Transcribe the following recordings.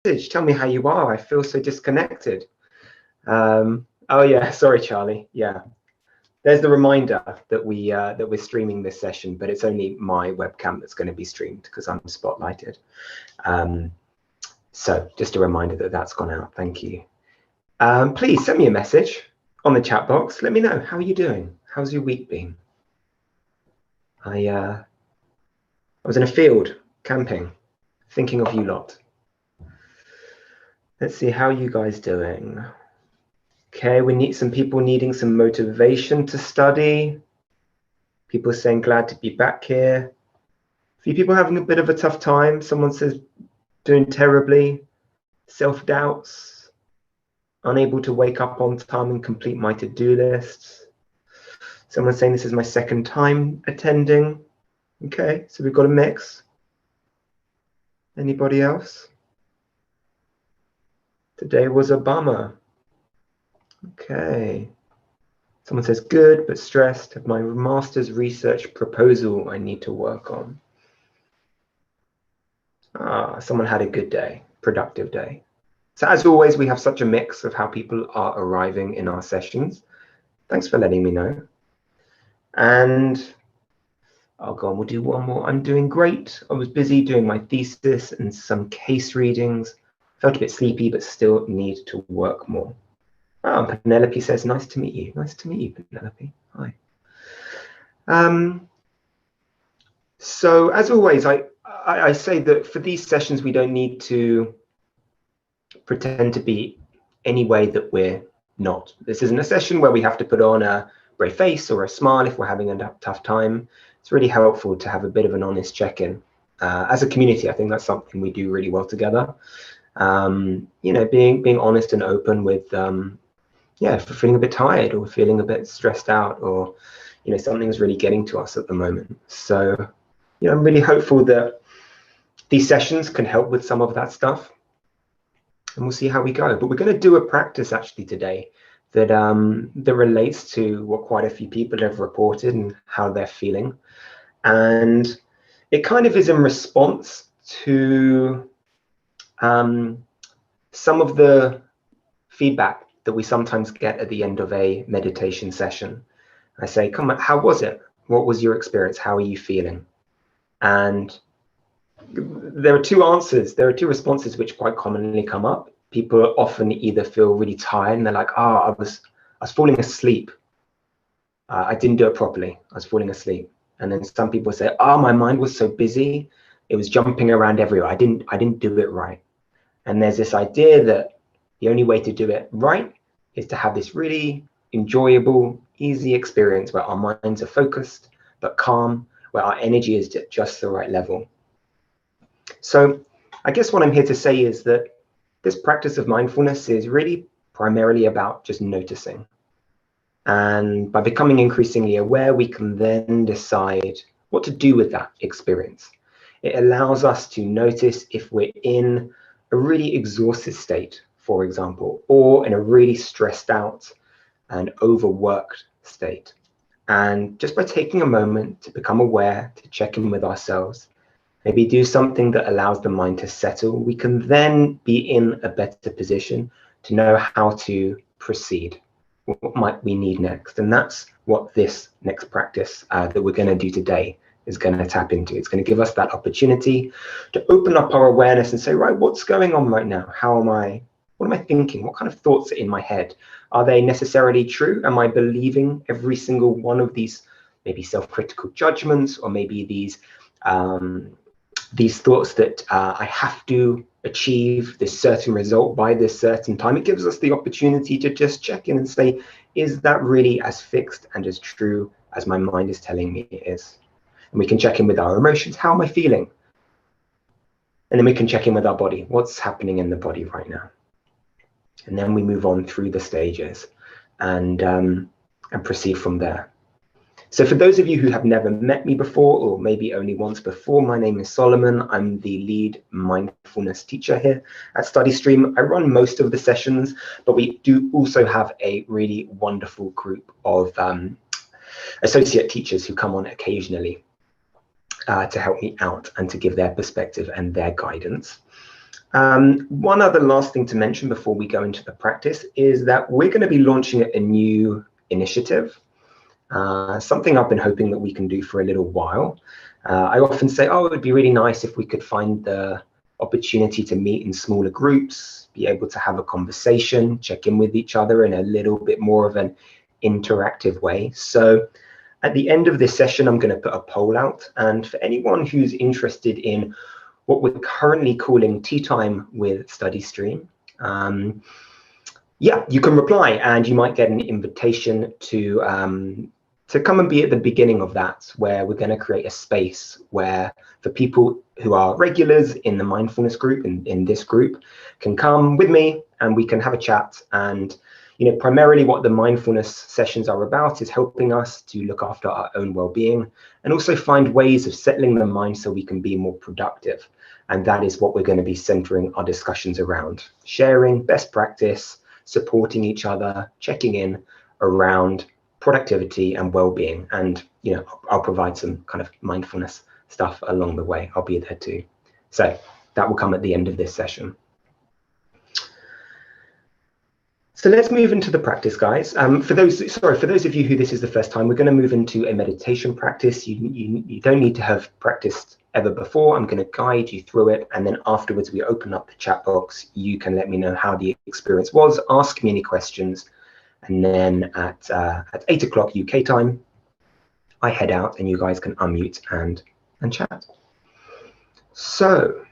Tell me how you are. I feel so disconnected. Oh yeah, sorry, Charlie. Yeah, there's the reminder that we're streaming this session, but it's only my webcam that's going to be streamed because I'm spotlighted. So just a reminder that that's gone out. Thank you. Please send me a message on the chat box. Let me know, how are you doing? How's your week been? I was in a field camping, thinking of you lot. Let's see, how are you guys doing? Okay, we need some people needing some motivation to study. People saying glad to be back here. A few people having a bit of a tough time. Someone says doing terribly. Self-doubts. Unable to wake up on time and complete my to-do lists. Someone saying this is my second time attending. Okay, so we've got a mix. Anybody else? Today was a bummer. Okay. Someone says good, but stressed. Have my master's research proposal I need to work on. Someone had a good day, productive day. So as always, we have such a mix of how people are arriving in our sessions. Thanks for letting me know. And I'll go on, we'll do one more. I'm doing great. I was busy doing my thesis and some case readings. Felt a bit sleepy, but still need to work more. Oh, Penelope says, nice to meet you. Nice to meet you, Penelope. Hi. So as always, I say that for these sessions, we don't need to pretend to be any way that we're not. This isn't a session where we have to put on a brave face or a smile if we're having a tough time. It's really helpful to have a bit of an honest check-in. As a community, I think that's something we do really well together. You know, being honest and open with, yeah, if we're feeling a bit tired or feeling a bit stressed out, or, you know, something's really getting to us at the moment. So, you know, I'm really hopeful that these sessions can help with some of that stuff, and we'll see how we go. But we're going to do a practice actually today that that relates to what quite a few people have reported and how they're feeling, and it kind of is in response to some of the feedback that we sometimes get at the end of a meditation session. I say, come on, how was it? What was your experience? How are you feeling? And there are two answers. There are two responses which quite commonly come up. People often either feel really tired and they're like, I was falling asleep. I didn't do it properly. I was falling asleep. And then some people say, my mind was so busy. It was jumping around everywhere. I didn't do it right. And there's this idea that the only way to do it right is to have this really enjoyable, easy experience where our minds are focused but calm, where our energy is at just the right level. So I guess what I'm here to say is that this practice of mindfulness is really primarily about just noticing. And by becoming increasingly aware, we can then decide what to do with that experience. It allows us to notice if we're in a really exhausted state, for example, or in a really stressed out and overworked state. And just by taking a moment to become aware, to check in with ourselves, maybe do something that allows the mind to settle, we can then be in a better position to know how to proceed. What might we need next? And that's what this next practice that we're going to do today is going to tap into. It's going to give us that opportunity to open up our awareness and say, right, what's going on right now? What am I thinking? What kind of thoughts are in my head? Are they necessarily true? Am I believing every single one of these maybe self-critical judgments, or maybe these thoughts that I have to achieve this certain result by this certain time? It gives us the opportunity to just check in and say, is that really as fixed and as true as my mind is telling me it is? And we can check in with our emotions. How am I feeling? And then we can check in with our body. What's happening in the body right now? And then we move on through the stages and proceed from there. So for those of you who have never met me before, or maybe only once before, my name is Solomon. I'm the lead mindfulness teacher here at StudyStream. I run most of the sessions, but we do also have a really wonderful group of associate teachers who come on occasionally to help me out and to give their perspective and their guidance. One other last thing to mention before we go into the practice is that we're going to be launching a new initiative, something I've been hoping that we can do for a little while. I often say, oh, it would be really nice if we could find the opportunity to meet in smaller groups, be able to have a conversation, check in with each other in a little bit more of an interactive way. So at the end of this session, I'm going to put a poll out, and for anyone who's interested in what we're currently calling Tea Time with StudyStream, yeah, you can reply, and you might get an invitation to come and be at the beginning of that, where we're going to create a space where for people who are regulars in the mindfulness group, in this group, can come with me and we can have a chat. And primarily what the mindfulness sessions are about is helping us to look after our own well-being and also find ways of settling the mind so we can be more productive. And that is what we're going to be centering our discussions around: sharing best practice, supporting each other, checking in around productivity and well-being. And I'll provide some kind of mindfulness stuff along the way. I'll be there too. So that will come at the end of this session. So let's move into the practice, guys. For those of you who this is the first time, we're going to move into a meditation practice. You don't need to have practiced ever before. I'm going to guide you through it, and then afterwards we open up the chat box. You can let me know how the experience was, ask me any questions, and then at 8 o'clock UK time, I head out and you guys can unmute and chat. So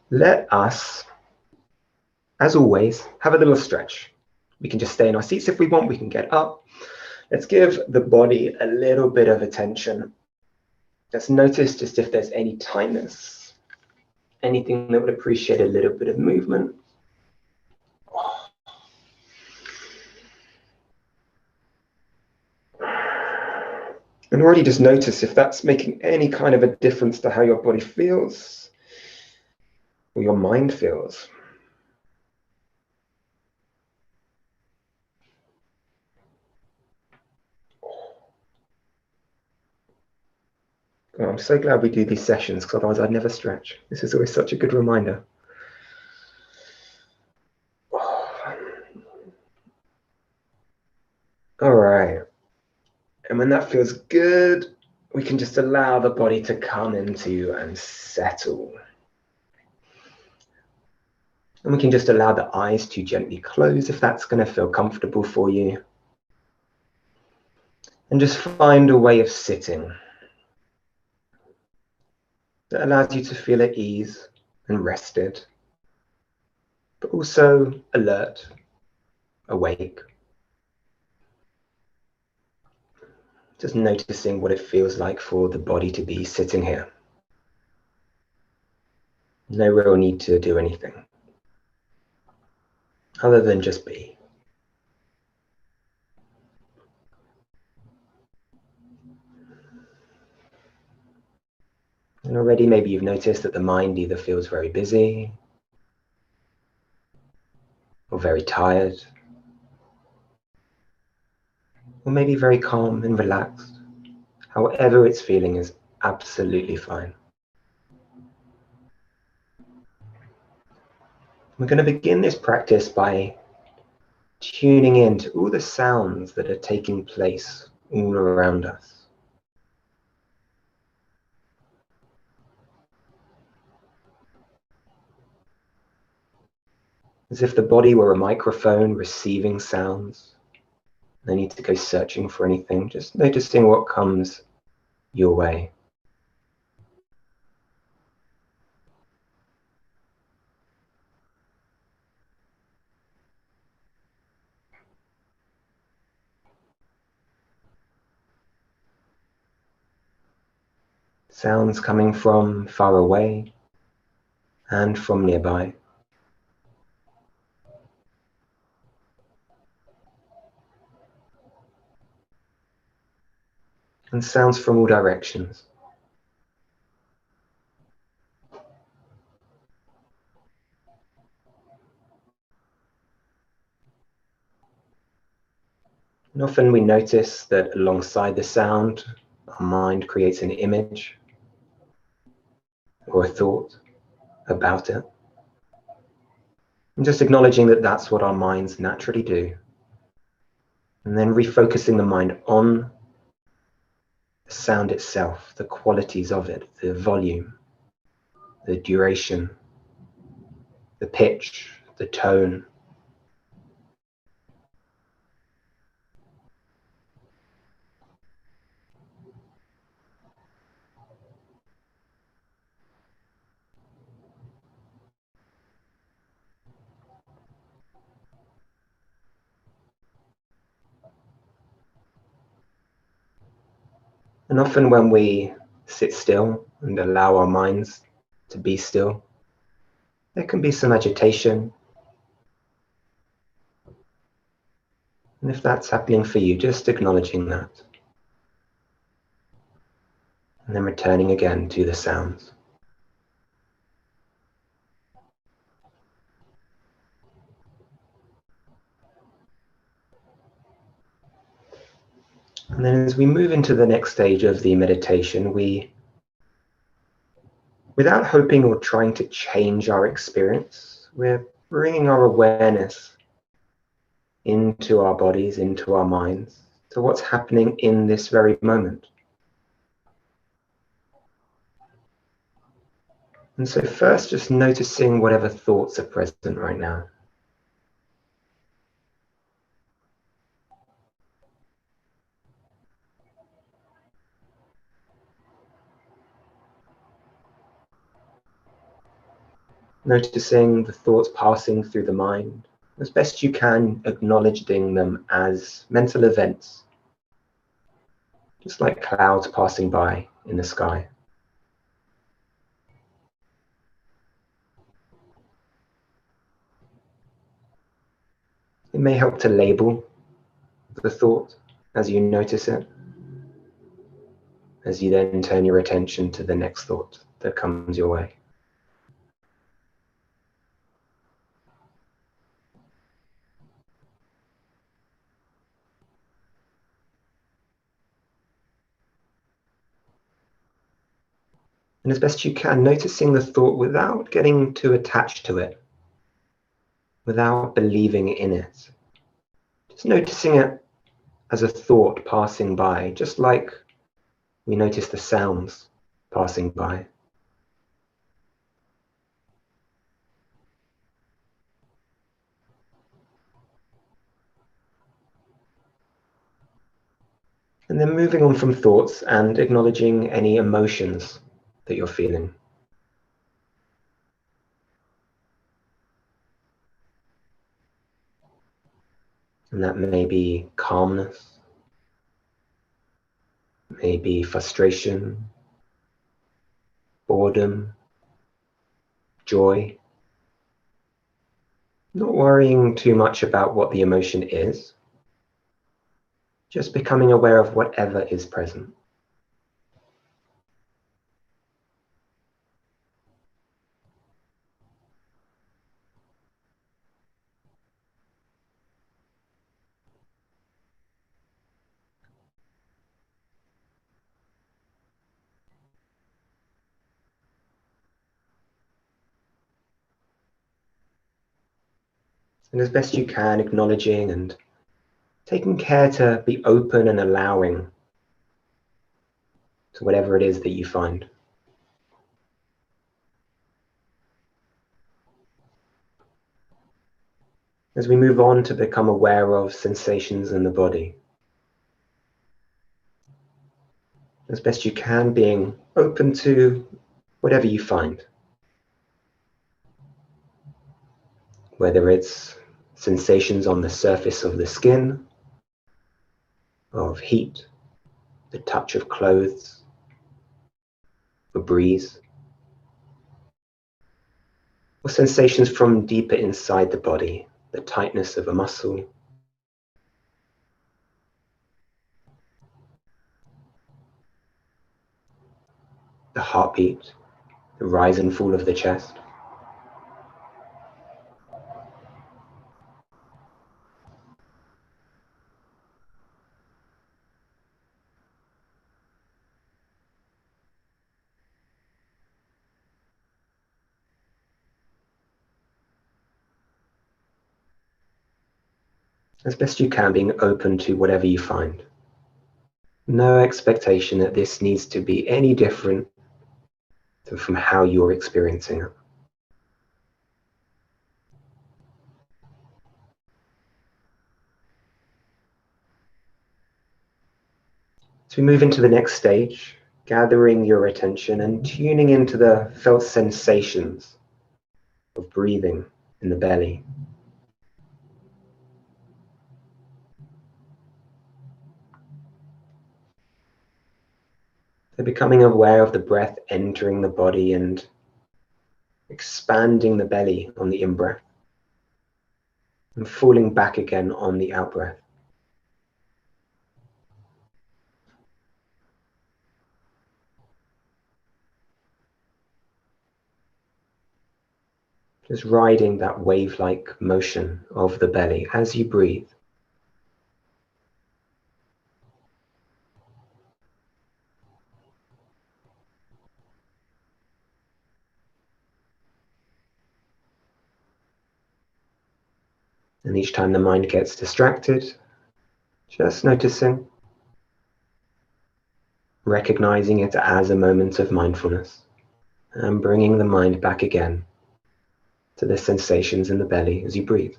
let us, as always, have a little stretch. We can just stay in our seats if we want. We can get up. Let's give the body a little bit of attention. Let's notice just if there's any tightness, anything that would appreciate a little bit of movement. And already just notice if that's making any kind of a difference to how your body feels or your mind feels. Oh, I'm so glad we do these sessions, because otherwise I'd never stretch. This is always such a good reminder. All right. And when that feels good, we can just allow the body to come into and settle. And we can just allow the eyes to gently close if that's going to feel comfortable for you. And just find a way of sitting that allows you to feel at ease and rested, but also alert, awake. Just noticing what it feels like for the body to be sitting here. No real need to do anything other than just be. And already maybe you've noticed that the mind either feels very busy or very tired, or maybe very calm and relaxed. However it's feeling is absolutely fine. We're going to begin this practice by tuning in to all the sounds that are taking place all around us. As if the body were a microphone receiving sounds. No need to go searching for anything, just noticing what comes your way. Sounds coming from far away and from nearby. And sounds from all directions. And often we notice that alongside the sound, our mind creates an image or a thought about it. And just acknowledging that that's what our minds naturally do. And then refocusing the mind on the sound itself, the qualities of it, the volume, the duration, the pitch, the tone. And often when we sit still and allow our minds to be still, there can be some agitation. And if that's happening for you, just acknowledging that. And then returning again to the sounds. And then as we move into the next stage of the meditation, without hoping or trying to change our experience, we're bringing our awareness into our bodies, into our minds, to what's happening in this very moment. And so first, just noticing whatever thoughts are present right now. Noticing the thoughts passing through the mind. As best you can, acknowledging them as mental events, just like clouds passing by in the sky. It may help to label the thought as you notice it, as you then turn your attention to the next thought that comes your way. And as best you can, noticing the thought without getting too attached to it, without believing in it. Just noticing it as a thought passing by, just like we notice the sounds passing by. And then moving on from thoughts and acknowledging any emotions that you're feeling. And that may be calmness, maybe frustration, boredom, joy. Not worrying too much about what the emotion is, just becoming aware of whatever is present. And as best you can, acknowledging and taking care to be open and allowing to whatever it is that you find. As we move on to become aware of sensations in the body, as best you can, being open to whatever you find. Whether it's sensations on the surface of the skin, of heat, the touch of clothes, a breeze, or sensations from deeper inside the body, the tightness of a muscle, the heartbeat, the rise and fall of the chest. as best you can, being open to whatever you find. No expectation that this needs to be any different from how you're experiencing it. As we move into the next stage, gathering your attention and tuning into the felt sensations of breathing in the belly. So becoming aware of the breath entering the body and expanding the belly on the in-breath and falling back again on the out-breath. Just riding that wave-like motion of the belly as you breathe. And each time the mind gets distracted, just noticing, recognizing it as a moment of mindfulness, and bringing the mind back again to the sensations in the belly as you breathe.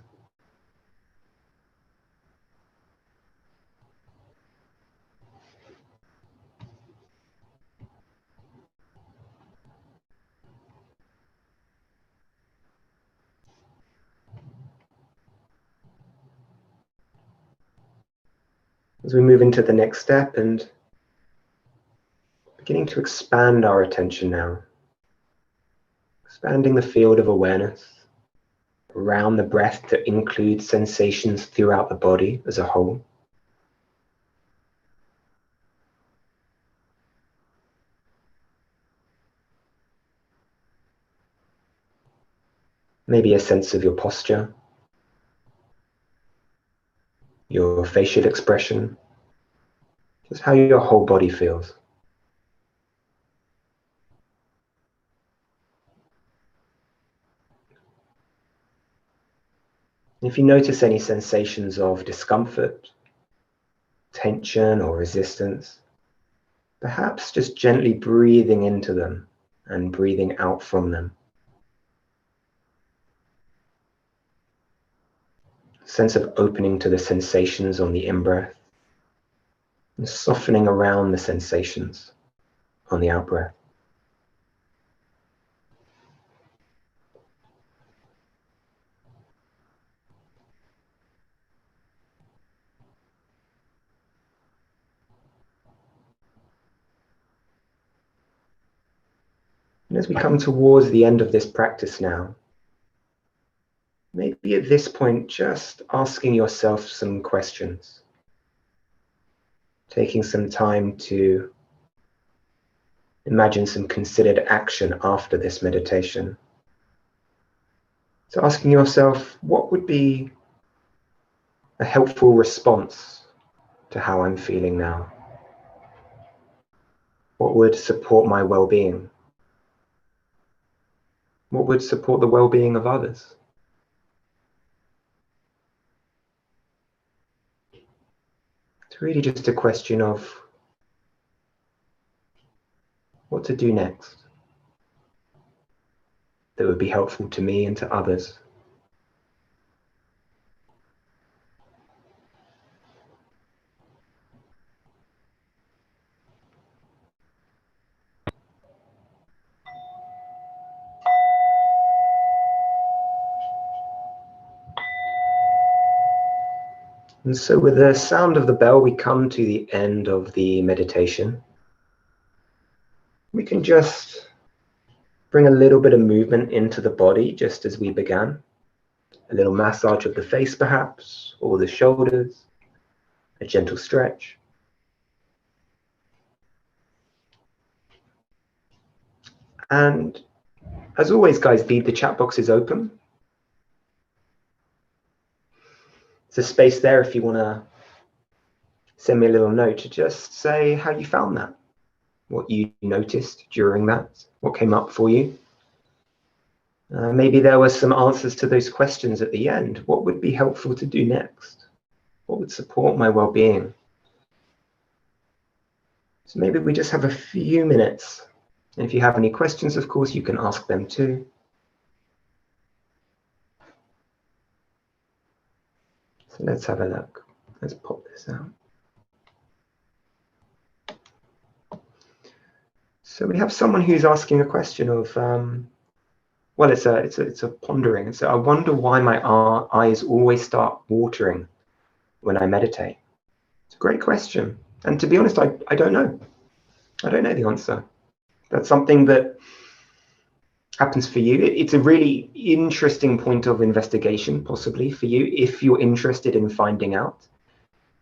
As we move into the next step and beginning to expand our attention now, expanding the field of awareness around the breath to include sensations throughout the body as a whole. Maybe a sense of your posture, your facial expression, just how your whole body feels. If you notice any sensations of discomfort, tension, or resistance, perhaps just gently breathing into them and breathing out from them. Sense of opening to the sensations on the in-breath and softening around the sensations on the out-breath. And as we come towards the end of this practice now, maybe at this point just asking yourself some questions, taking some time to imagine some considered action after this meditation. So asking yourself, what would be a helpful response to how I'm feeling now? What would support my well-being? What would support the well-being of others? It's really just a question of what to do next that would be helpful to me and to others. And so with the sound of the bell, we come to the end of the meditation. We can just bring a little bit of movement into the body, just as we began. A little massage of the face, perhaps, or the shoulders, a gentle stretch. And as always, guys, the chat box is open. There's a space there if you want to send me a little note to just say how you found that, what you noticed during that, what came up for you. Maybe there were some answers to those questions at the end. What would be helpful to do next? What would support my well-being? So maybe we just have a few minutes. And if you have any questions, of course, you can ask them too. So let's have a look. Let's pop this out. So we have someone who's asking a question of, well, it's a pondering. So I wonder why my eyes always start watering when I meditate. It's a great question. And to be honest, I don't know. I don't know the answer. That's something that happens for you. It's a really interesting point of investigation, possibly for you, if you're interested in finding out.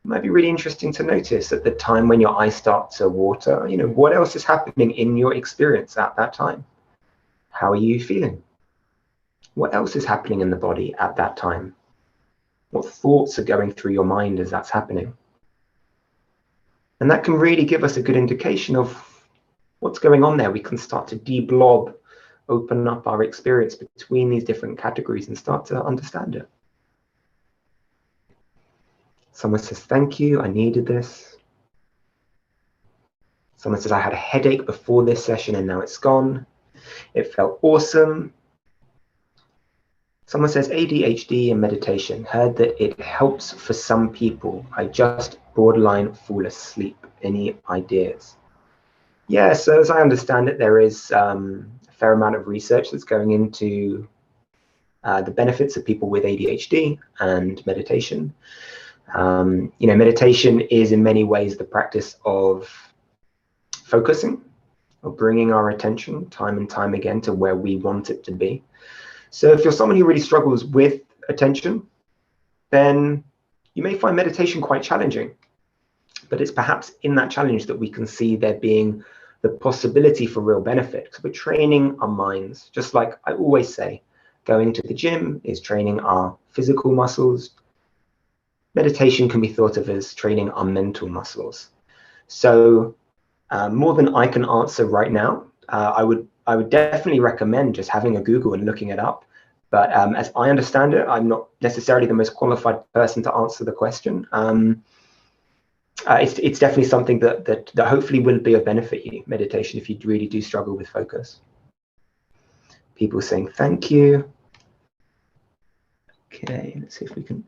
It might be really interesting to notice at the time when your eyes start to water, what else is happening in your experience at that time? How are you feeling? What else is happening in the body at that time? What thoughts are going through your mind as that's happening? And that can really give us a good indication of what's going on there. We can start to de-blob, open up our experience between these different categories and start to understand it. Someone says, thank you, I needed this. Someone says, I had a headache before this session and now it's gone. It felt awesome. Someone says, ADHD and meditation. Heard that it helps for some people. I just borderline fall asleep. Any ideas? Yeah, so as I understand it, there is a fair amount of research that's going into the benefits of people with ADHD and meditation. Meditation is in many ways the practice of focusing, of bringing our attention time and time again to where we want it to be. So if you're someone who really struggles with attention, then you may find meditation quite challenging. But it's perhaps in that challenge that we can see there being the possibility for real benefit, because we're training our minds. Just like I always say, going to the gym is training our physical muscles. Meditation can be thought of as training our mental muscles. So more than I can answer right now, I would definitely recommend just having a Google and looking it up. But as I understand it, I'm not necessarily the most qualified person to answer the question. It's definitely something that hopefully will be of benefit you, meditation, if you really do struggle with focus. People saying thank you. Okay, let's see if we can.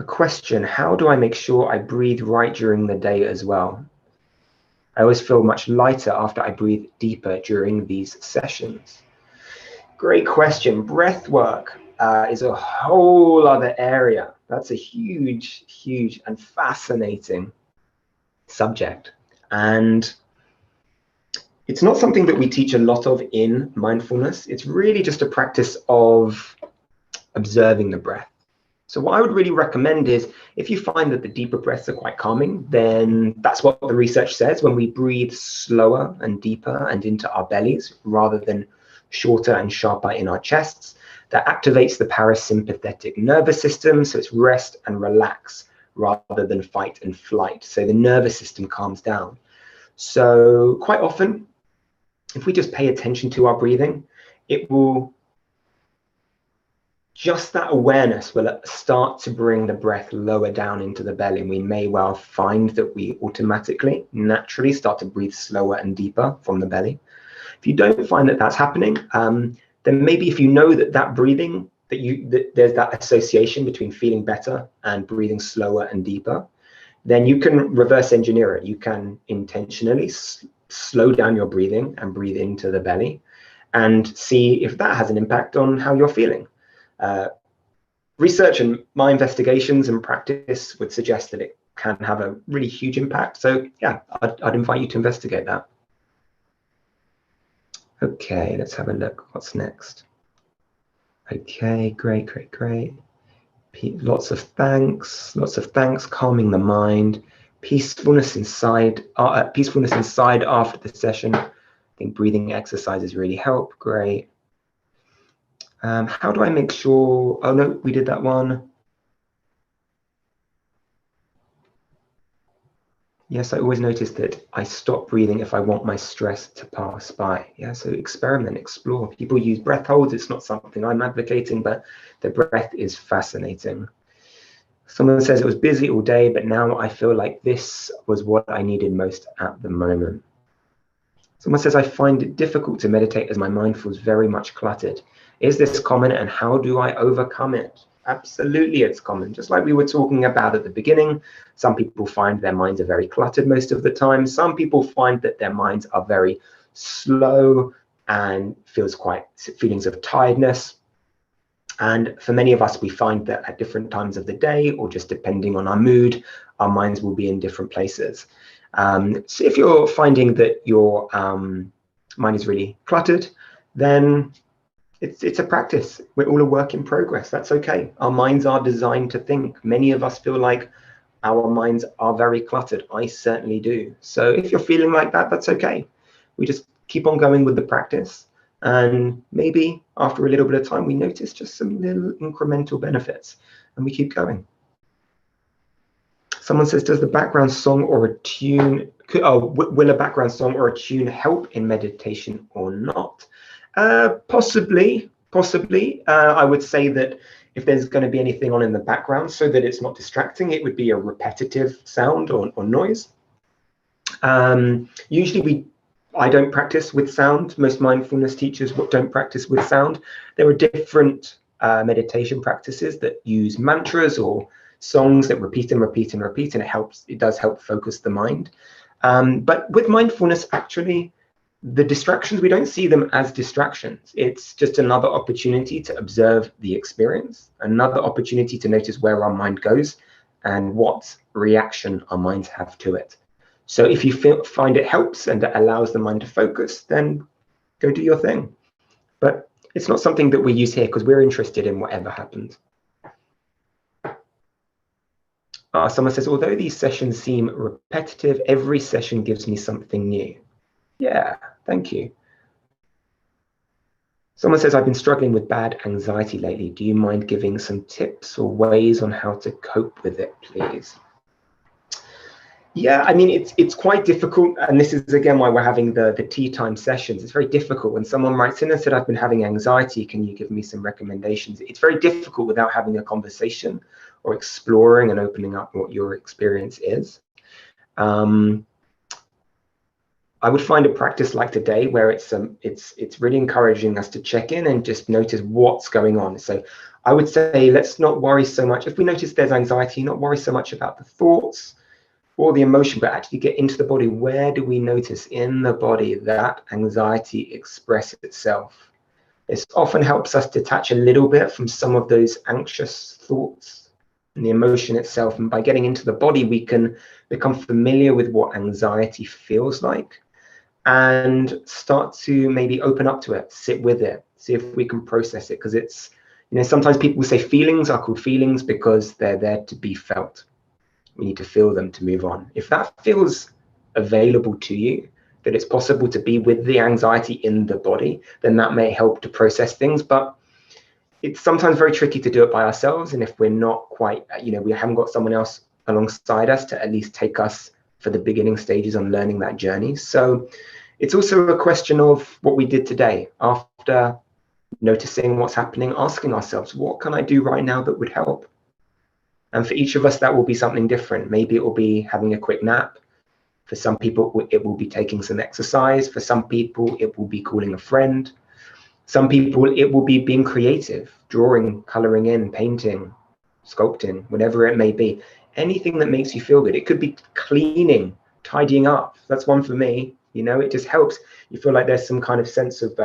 A question, how do I make sure I breathe right during the day as well? I always feel much lighter after I breathe deeper during these sessions. Great question. Breath work is a whole other area. That's a huge, huge and fascinating subject. And it's not something that we teach a lot of in mindfulness. It's really just a practice of observing the breath. So what I would really recommend is, if you find that the deeper breaths are quite calming, then that's what the research says. When we breathe slower and deeper and into our bellies, rather than shorter and sharper in our chests, that activates the parasympathetic nervous system. So it's rest and relax rather than fight and flight. So the nervous system calms down. So quite often, if we just pay attention to our breathing, it will just that awareness will start to bring the breath lower down into the belly. And we may well find that we automatically, naturally start to breathe slower and deeper from the belly. If you don't find that that's happening, then maybe if you know that breathing, that there's that association between feeling better and breathing slower and deeper, then you can reverse engineer it. You can intentionally slow down your breathing and breathe into the belly and see if that has an impact on how you're feeling. Research and my investigations and practice would suggest that it can have a really huge impact. So yeah, I'd invite you to investigate that. Okay, let's have a look. What's next? Okay, great. Lots of thanks. Calming the mind. Peacefulness inside after the session. I think breathing exercises really help. Great. How do I make sure? Oh no, we did that one. Yes, I always notice that I stop breathing if I want my stress to pass by. Yeah, so experiment, explore. People use breath holds. It's not something I'm advocating, but the breath is fascinating. Someone says it was busy all day, but now I feel like this was what I needed most at the moment. Someone says, I find it difficult to meditate as my mind feels very much cluttered. Is this common, and how do I overcome it? Absolutely, it's common. Just like we were talking about at the beginning, some people find their minds are very cluttered most of the time. Some people find that their minds are very slow and feelings of tiredness. And for many of us, we find that at different times of the day, or just depending on our mood, our minds will be in different places. So if you're finding that your mind is really cluttered, then it's a practice. We're all a work in progress. That's okay. Our minds are designed to think. Many of us feel like our minds are very cluttered. I certainly do. So if you're feeling like that, that's okay. We just keep on going with the practice. And maybe after a little bit of time, we notice just some little incremental benefits, and we keep going. Someone says, does the background song or a tune, will a background song or a tune help in meditation or not? Possibly. I would say that if there's going to be anything on in the background so that it's not distracting, it would be a repetitive sound or noise. Usually I don't practice with sound. Most mindfulness teachers don't practice with sound. There are different meditation practices that use mantras or songs that repeat and repeat and repeat, and it does help focus the mind. But with mindfulness, actually, the distractions, we don't see them as distractions. It's just another opportunity to observe the experience, another opportunity to notice where our mind goes and what reaction our minds have to it. So if you find it helps and it allows the mind to focus, then go do your thing. But it's not something that we use here because we're interested in whatever happens. Someone says, although these sessions seem repetitive, every session gives me something new. Yeah, thank you. Someone says, I've been struggling with bad anxiety lately. Do you mind giving some tips or ways on how to cope with it, please? Yeah, I mean, it's quite difficult. And this is, again, why we're having the tea time sessions. It's very difficult when someone writes in and said, I've been having anxiety. Can you give me some recommendations? It's very difficult without having a conversation or exploring and opening up what your experience is. I would find a practice like today where it's really encouraging us to check in and just notice what's going on. So I would say, let's not worry so much. If we notice there's anxiety, not worry so much about the thoughts or the emotion, but actually get into the body. Where do we notice in the body that anxiety express itself? This often helps us detach a little bit from some of those anxious thoughts and the emotion itself. And by getting into the body, we can become familiar with what anxiety feels like and start to maybe open up to it, sit with it, see if we can process it. Because it's, sometimes people say feelings are called feelings because they're there to be felt. We need to feel them to move on. If that feels available to you, that it's possible to be with the anxiety in the body, then that may help to process things. But it's sometimes very tricky to do it by ourselves. And if we're not quite, we haven't got someone else alongside us to at least take us for the beginning stages on learning that journey. So it's also a question of what we did today. After noticing what's happening, asking ourselves, what can I do right now that would help? And for each of us, that will be something different. Maybe it will be having a quick nap. For some people, it will be taking some exercise. For some people, it will be calling a friend. Some people, it will be being creative, drawing, coloring in, painting, sculpting, whatever it may be. Anything that makes you feel good. It could be cleaning, tidying up. That's one for me. It just helps. You feel like there's some kind of sense of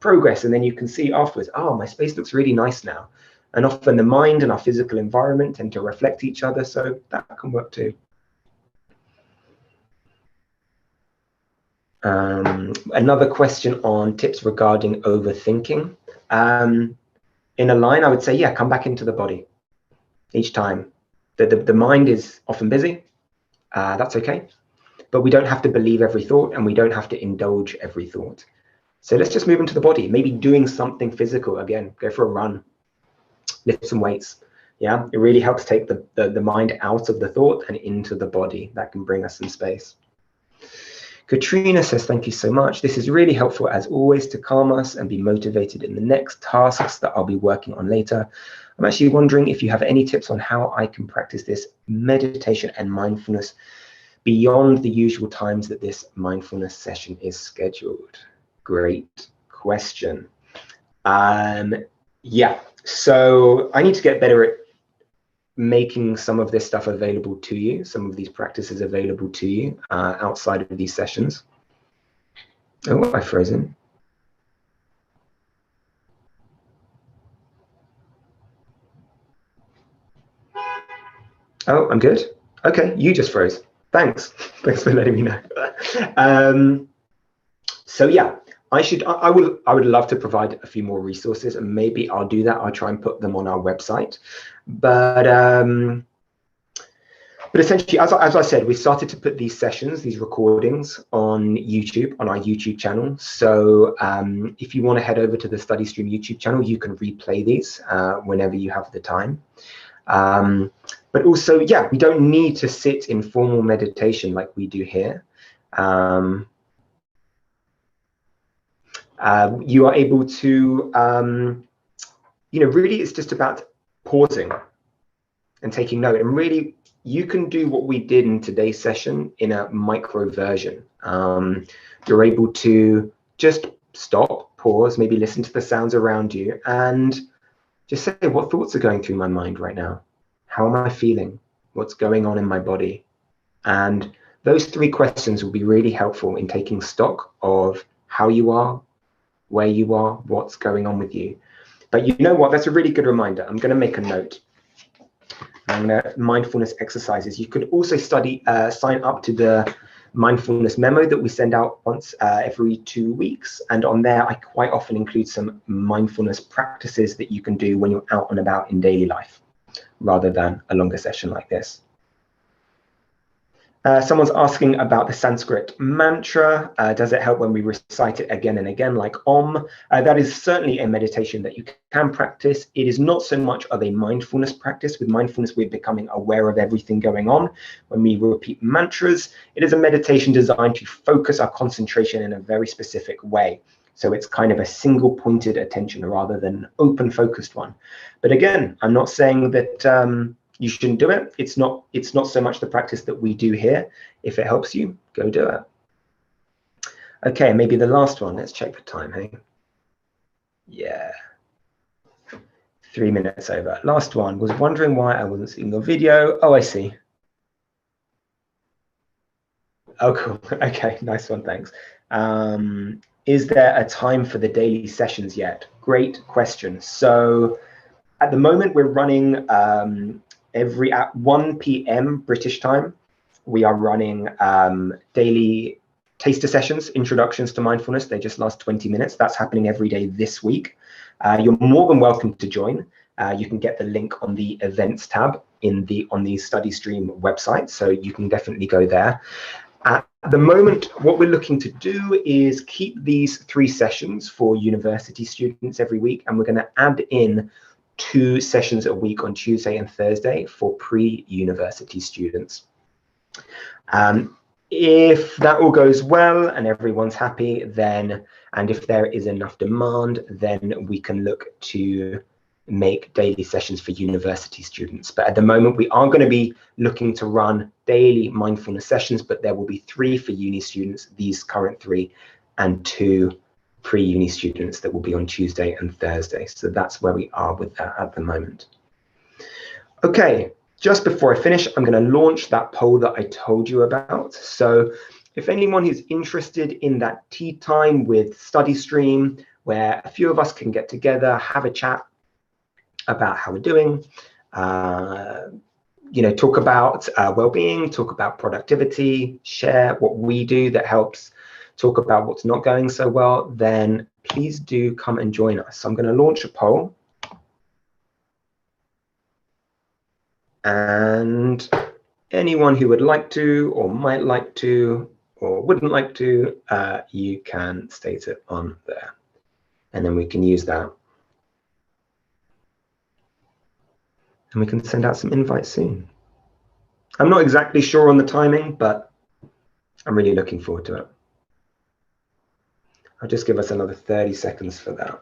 progress, and then you can see afterwards, oh, my space looks really nice now. And often the mind and our physical environment tend to reflect each other, so that can work too. Another question on tips regarding overthinking. In a line, I would say, yeah, come back into the body each time. The mind is often busy. That's okay. But we don't have to believe every thought, and we don't have to indulge every thought. So let's just move into the body, maybe doing something physical. Again, go for a run, lift some weights, Yeah, it really helps take the mind out of the thought and into the body. That can bring us some space. Katrina says, thank you so much. This is really helpful as always to calm us and be motivated in the next tasks that I'll be working on later. I'm actually wondering if you have any tips on how I can practice this meditation and mindfulness beyond the usual times that this mindfulness session is scheduled. Great question. Yeah, so I need to get better at making some of this stuff available to you, some of these practices available to you outside of these sessions. Oh, I've frozen. Oh, I'm good. Okay, you just froze. Thanks. Thanks for letting me know. So yeah, I would love to provide a few more resources, and maybe I'll do that. I'll try and put them on our website. But essentially, as I said, we started to put these sessions, these recordings on YouTube, on our YouTube channel. So if you want to head over to the StudyStream YouTube channel, you can replay these whenever you have the time. But also, yeah, we don't need to sit in formal meditation like we do here. You are able to, really it's just about pausing and taking note. And really, you can do what we did in today's session in a micro version. You're able to just stop, pause, maybe listen to the sounds around you, and just say, what thoughts are going through my mind right now? How am I feeling? What's going on in my body? And those 3 questions will be really helpful in taking stock of how you are, where you are, what's going on with you. But you know what? That's a really good reminder. I'm going to make a note. Mindfulness exercises. You could also sign up to the mindfulness memo that we send out once every 2 weeks. And on there, I quite often include some mindfulness practices that you can do when you're out and about in daily life, rather than a longer session like this. Someone's asking about the Sanskrit mantra. Does it help when we recite it again and again, like Om? That is certainly a meditation that you can practice. It is not so much of a mindfulness practice. With mindfulness, we're becoming aware of everything going on. When we repeat mantras, it is a meditation designed to focus our concentration in a very specific way. So it's kind of a single pointed attention rather than an open focused one. But again, I'm not saying that you shouldn't do it. It's not so much the practice that we do here. If it helps you, go do it. Okay, maybe the last one. Let's check the time, hey? Yeah. 3 minutes over. Last one. Was wondering why I wasn't seeing your video. Oh, I see. Oh, cool. Okay, nice one, thanks. Is there a time for the daily sessions yet? Great question. So at the moment, we're running at 1 p.m. British time, we are running daily taster sessions, introductions to mindfulness. They just last 20 minutes. That's happening every day this week. You're more than welcome to join. You can get the link on the events tab on the StudyStream website, so you can definitely go there. At the moment, what we're looking to do is keep these 3 sessions for university students every week, and we're going to add in 2 sessions a week on Tuesday and Thursday for pre-university students. If that all goes well and everyone's happy, then, and if there is enough demand, then we can look to make daily sessions for university students. But at the moment, we are going to be looking to run daily mindfulness sessions, but there will be 3 for uni students, these current 3, and 2 pre-uni students that will be on Tuesday and Thursday. So that's where we are with that at the moment. Okay, just before I finish, I'm going to launch that poll that I told you about. So if anyone is interested in that tea time with StudyStream, where a few of us can get together, have a chat about how we're doing, talk about well-being, talk about productivity, share what we do that helps, talk about what's not going so well, then please do come and join us. So I'm going to launch a poll. And anyone who would like to, or might like to, or wouldn't like to, you can state it on there. And then we can use that. and we can send out some invites soon. I'm not exactly sure on the timing, but I'm really looking forward to it. I'll just give us another 30 seconds for that.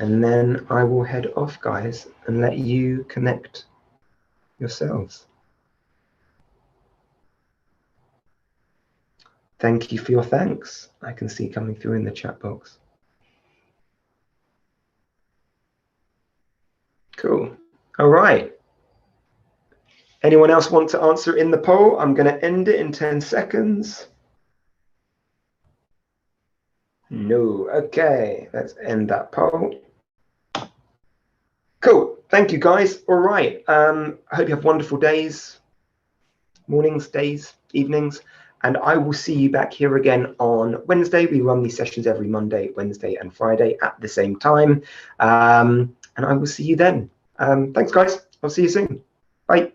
And then I will head off, guys, and let you connect yourselves. Thank you for your thanks. I can see coming through in the chat box. Cool. All right. Anyone else want to answer in the poll? I'm going to end it in 10 seconds. No. Okay, let's end that poll. Cool. Thank you, guys. All right. I hope you have wonderful days, mornings, days, evenings, and I will see you back here again on Wednesday. We run these sessions every Monday, Wednesday, and Friday at the same time, and I will see you then. Thanks, guys. I'll see you soon. Bye.